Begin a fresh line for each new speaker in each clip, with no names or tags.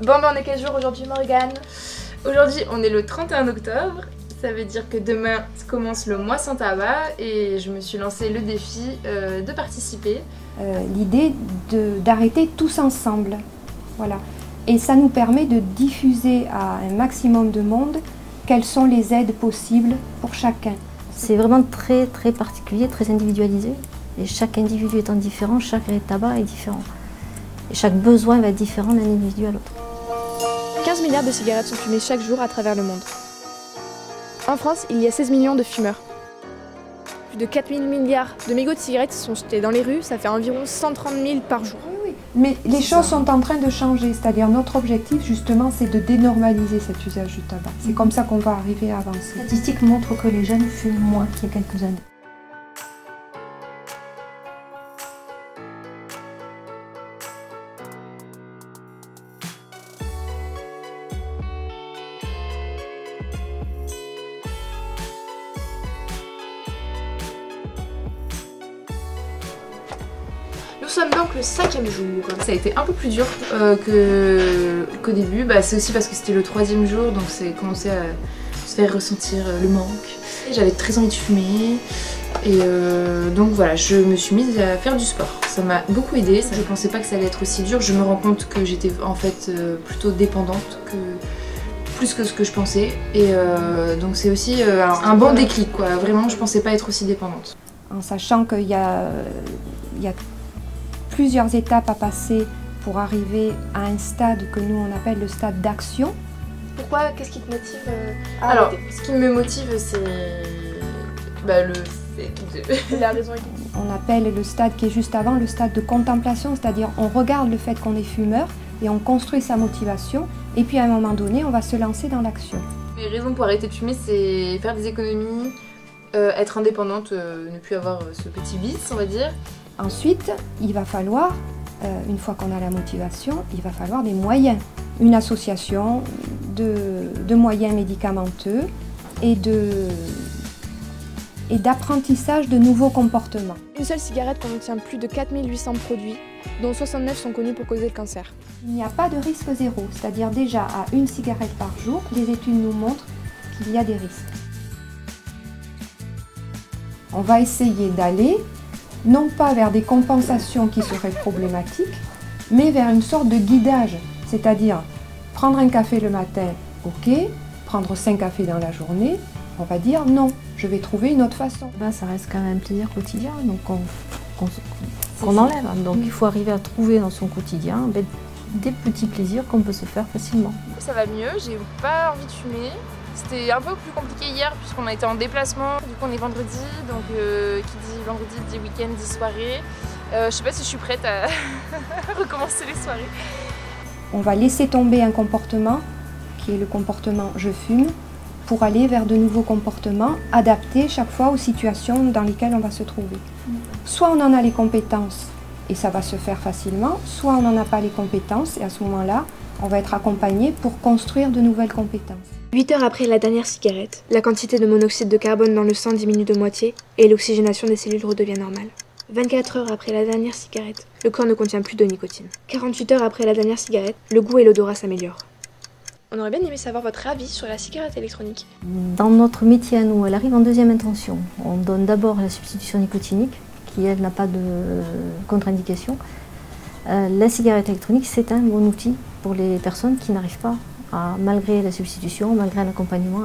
Bon, on est quel jour aujourd'hui, Morgane? Aujourd'hui, on est le 31 octobre. Ça veut dire que demain commence le mois sans tabac et je me suis lancé le défi de participer.
L'idée d'arrêter tous ensemble, voilà. Et ça nous permet de diffuser à un maximum de monde quelles sont les aides possibles pour chacun.
C'est vraiment très particulier, très individualisé. Et chaque individu étant différent, chaque arrêt de tabac est différent. Et chaque besoin va être différent d'un individu à l'autre.
15 milliards de cigarettes sont fumées chaque jour à travers le monde. En France, il y a 16 millions de fumeurs. Plus de 4 000 milliards de mégots de cigarettes sont jetés dans les rues, ça fait environ 130 000 par jour.
Oui. Mais les choses sont en train de changer, c'est-à-dire notre objectif justement c'est de dénormaliser cet usage du tabac. C'est comme ça qu'on va arriver à avancer.
Les statistiques montrent que les jeunes fument moins qu'il y a quelques années.
Nous sommes donc le 5e jour. Ça a été un peu plus dur qu'au début. C'est aussi parce que c'était le 3e jour, donc c'est commencé à se faire ressentir le manque. J'avais très envie de fumer et donc voilà, je me suis mise à faire du sport. Ça m'a beaucoup aidé. Je pensais pas que ça allait être aussi dur. Je me rends compte que j'étais en fait plutôt dépendante plus que ce que je pensais. Et donc c'est aussi un bon déclic quoi. Vraiment, je pensais pas être aussi dépendante.
En sachant qu'il y a plusieurs étapes à passer pour arriver à un stade que nous on appelle le stade d'action.
Pourquoi? Qu'est-ce qui te motive Alors, ce qui me motive, c'est la raison.
On appelle le stade qui est juste avant le stade de contemplation, c'est-à-dire on regarde le fait qu'on est fumeur et on construit sa motivation et puis à un moment donné on va se lancer dans l'action.
Les raisons pour arrêter de fumer, c'est faire des économies, être indépendante, ne plus avoir ce petit vice, on va dire.
Ensuite, il va falloir, une fois qu'on a la motivation, il va falloir des moyens. Une association de moyens médicamenteux et d'apprentissage de nouveaux comportements.
Une seule cigarette contient plus de 4 800 produits, dont 69 sont connus pour causer le cancer.
Il n'y a pas de risque zéro, c'est-à-dire déjà à une cigarette par jour, les études nous montrent qu'il y a des risques. On va essayer d'aller non pas vers des compensations qui seraient problématiques, mais vers une sorte de guidage, c'est-à-dire prendre un café le matin, ok, prendre 5 cafés dans la journée, on va dire non, je vais trouver une autre façon.
Ça reste quand même un plaisir quotidien, donc qu'on enlève. Donc il faut arriver à trouver dans son quotidien des petits plaisirs qu'on peut se faire facilement.
Ça va mieux, j'ai pas envie de fumer. C'était un peu plus compliqué hier puisqu'on a été en déplacement, du coup on est vendredi, donc qui dit vendredi dit week-end dit soirée. Je sais pas si je suis prête à recommencer les soirées.
On va laisser tomber un comportement qui est le comportement je fume pour aller vers de nouveaux comportements adaptés chaque fois aux situations dans lesquelles on va se trouver. Soit on en a les compétences et ça va se faire facilement, soit on n'en a pas les compétences et à ce moment-là on va être accompagné pour construire de nouvelles compétences.
8 heures après la dernière cigarette, la quantité de monoxyde de carbone dans le sang diminue de moitié et l'oxygénation des cellules redevient normale. 24 heures après la dernière cigarette, le corps ne contient plus de nicotine. 48 heures après la dernière cigarette, le goût et l'odorat s'améliorent. On aurait bien aimé savoir votre avis sur la cigarette électronique.
Dans notre métier à nous, elle arrive en deuxième intention. On donne d'abord la substitution nicotinique, qui elle n'a pas de contre-indication. La cigarette électronique, c'est un bon outil pour les personnes qui n'arrivent pas malgré la substitution, malgré l'accompagnement.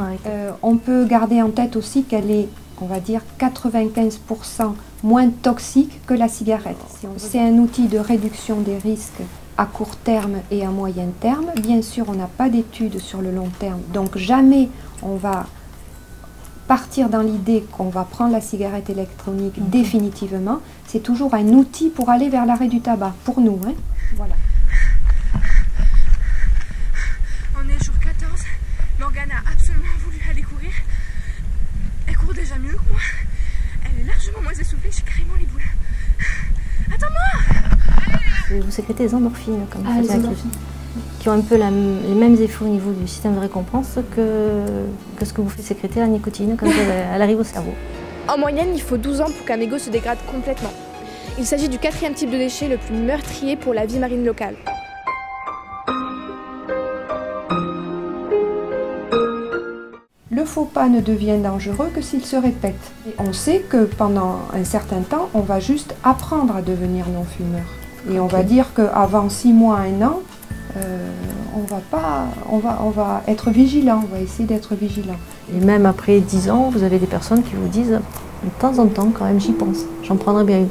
On peut garder en tête aussi qu'elle est, on va dire, 95% moins toxique que la cigarette. C'est un outil de réduction des risques à court terme et à moyen terme. Bien sûr, on n'a pas d'études sur le long terme, donc jamais on va partir dans l'idée qu'on va prendre la cigarette électronique définitivement. C'est toujours un outil pour aller vers l'arrêt du tabac, pour nous. Hein. Voilà.
On est jour 14, Morgane a absolument voulu aller courir. Elle court déjà mieux que moi. Elle est largement moins essoufflée, j'ai carrément les boules. Attends-moi!
Vous sécrétez des endorphines, comme les endorphines, qui ont un peu les mêmes effets au niveau du système de récompense que ce que vous fait sécréter la nicotine quand elle arrive au cerveau.
En moyenne, il faut 12 ans pour qu'un mégot se dégrade complètement. Il s'agit du 4e type de déchet le plus meurtrier pour la vie marine locale.
faux pas ne devient dangereux que s'il se répète. Et on sait que pendant un certain temps, on va juste apprendre à devenir non-fumeur. Et on va dire qu'avant 6 mois, 1 an, on va être vigilant, on va essayer d'être vigilant.
Et même après 10 ans, vous avez des personnes qui vous disent de temps en temps, quand même, j'y pense, j'en prendrais bien une.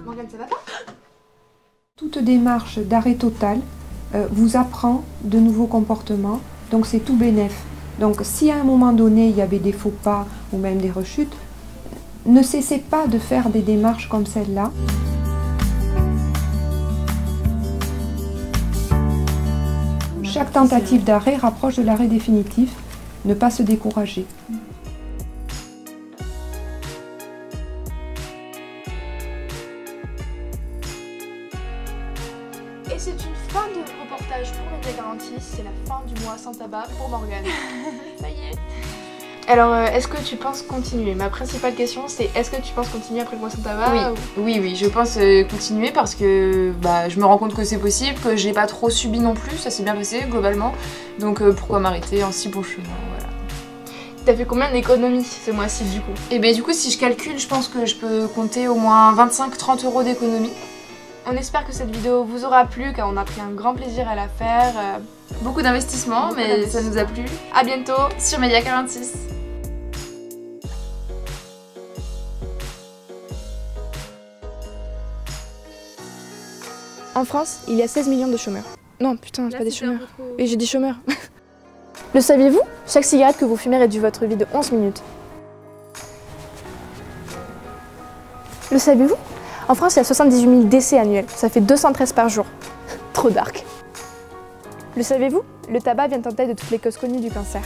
Morgane, ça va pas?
Toute démarche d'arrêt total vous apprend de nouveaux comportements, donc c'est tout bénef. Donc si à un moment donné il y avait des faux pas ou même des rechutes, ne cessez pas de faire des démarches comme celle-là. Chaque tentative d'arrêt rapproche de l'arrêt définitif, ne pas se décourager.
Et c'est une fin de reportage pour Média Garantie, c'est la fin du mois sans tabac pour Morgane. Ça y est. Alors, est-ce que tu penses continuer? Ma principale question, c'est est-ce que tu penses continuer après le mois sans tabac?
Oui, je pense continuer parce que je me rends compte que c'est possible, que j'ai pas trop subi non plus, ça s'est bien passé globalement. Donc pourquoi m'arrêter en si bon chemin, voilà.
T'as fait combien d'économies ce mois-ci du coup?
Et bien du coup, si je calcule, je pense que je peux compter au moins 25-30 € d'économie.
On espère que cette vidéo vous aura plu car on a pris un grand plaisir à la faire.
Beaucoup d'investissement, mais ça nous a plu.
A bientôt
Sur Média 46.
En France, il y a 16 millions de chômeurs. Non, putain, c'est pas des chômeurs. Oui, j'ai dit chômeurs. Le saviez-vous? Chaque cigarette que vous fumez réduit votre vie de 11 minutes. Le saviez-vous? En France, il y a 78 000 décès annuels. Ça fait 213 par jour. Trop dark. Le saviez-vous? Le tabac vient en tête de toutes les causes connues du cancer.